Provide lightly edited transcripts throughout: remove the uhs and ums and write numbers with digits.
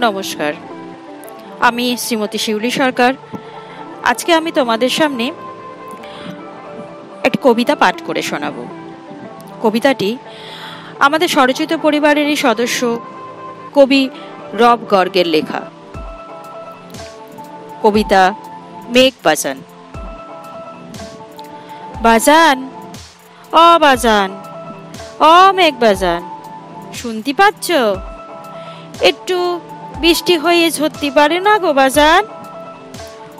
নমস্কার, আমি শ্রীমতী শিউলি সরকার। আজকে আমি তোমাদের সামনে একটি কবিতা পাঠ করে শোনাব। কবিতাটি আমাদের স্বরচিত পরিবারেরই সদস্য কবি রব গর্গের লেখা। কবিতা মেঘ বাজান। বাজান, ও বাজান, ও মেঘ বাজান, শুনতে পাচ্ছ? একটু বৃষ্টি হয়ে ঝরতে পারে না গো বাজান?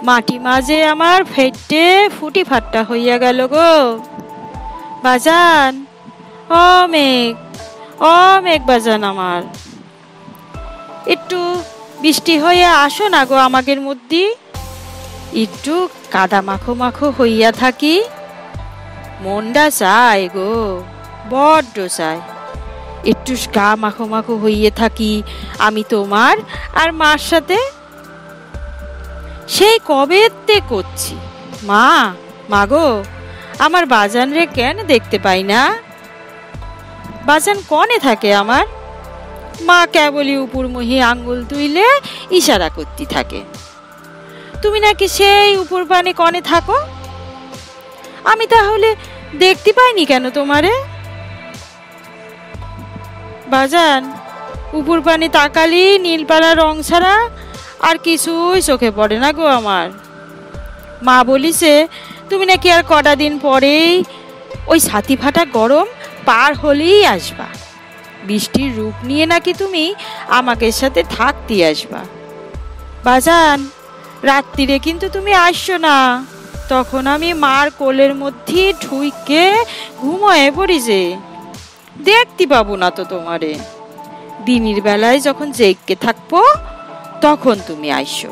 মাটি মাঝে আমার ফেটে ফুটি ফাট্টা হইয়া গেল গো বাজান। ও মেঘ, ও মেঘ বাজান আমার, একটু বৃষ্টি হয়ে আসো না গো আমাদের মধ্যে। একটু কাদা মাখো মাখো হইয়া থাকি, মনটা চায় গো, বড্ড চায়। একটু গা মাখো মাখো হইয়ে থাকি আমি তোমার আর মার সাথে। সেই কবেতে করছি, মা মাগো আমার বাজান রে কেন দেখতে পাই না? বাজান কনে থাকে আমার? মা কেবলই উপর মুহি আঙ্গুল তুইলে ইশারা করতে থাকে। তুমি নাকি সেই উপর পানে কনে থাকো? আমি তাহলে দেখতে পাইনি কেন তোমারে? বাজান, উপর পানে তাকালি নীলপাড়া রং ছাড়া আর কিছুই চোখে পড়ে না গো আমার। মা বলিছে তুমি নাকি আর কটা দিন পরেই ওই ছাতি ফাটা গরম পার হলেই আসবা। বৃষ্টির রূপ নিয়ে নাকি তুমি আমাকে সাথে থাকতে আসবা। বাজান, রাত্রিরে কিন্তু তুমি আসছো না, তখন আমি মার কোলের মধ্যে ঢুইকে ঘুমোয় পড়ি যে, দেখতে পাবো না তো তোমারে। দিনের বেলায় যখন জেগে থাকবো তখন তুমি আইসো,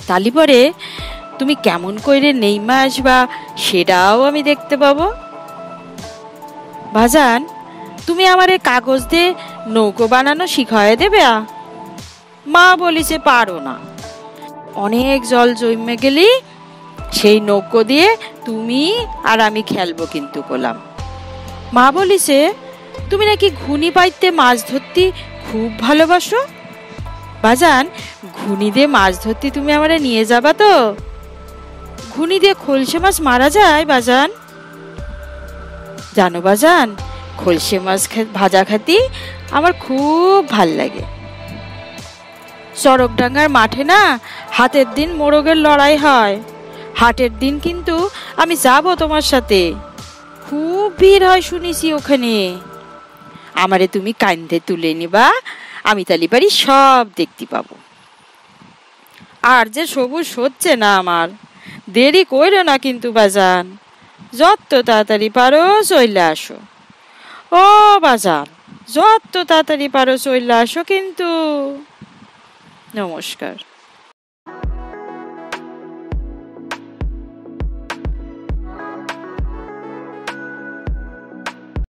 তালি পরে তুমি কেমন কইরে নেইমা আসবা সেটাও আমি দেখতে পাবো। বাজান, তুমি আমারে কাগজ দিয়ে নৌকো বানানো শিখায় দেবে? মা বলিছে পারো না, অনেক জল জমে গেলি সেই নৌকো দিয়ে তুমি আর আমি খেলবো কিন্তু গোলাম। মা বলিছে তুমি নাকি ঘুনি পাইতে মাছ ধরতে খুব ভালোবাসো। বাজান, ঘুনি দিয়ে মাছ ধরতে তুমি আমারে নিয়ে যাবা তো? ঘুনি দিয়ে খলসে মাছ মারা যায় বাজান। জানো বাজান, খলসে মাছ ভাজা খাতি আমার খুব ভাল লাগে। চরকডাঙ্গার মাঠে না হাটের দিন মোরগের লড়াই হয়। হাটের দিন কিন্তু আমি যাব তোমার সাথে, খুব ভিড় হয় শুনেছি ওখানে। আমারে তুমি কান্দে তুলে নিবা, আমি তালি পারি সব দেখতে পাবো। আর যে সবুজ হচ্ছে না আমার, দেরি কইরো না কিন্তু বাজান, যত তাড়াতাড়ি পারো চইলে আসো। ও বাজান, যত তাড়াতাড়ি পারো চইলে আসো কিন্তু। নমস্কার।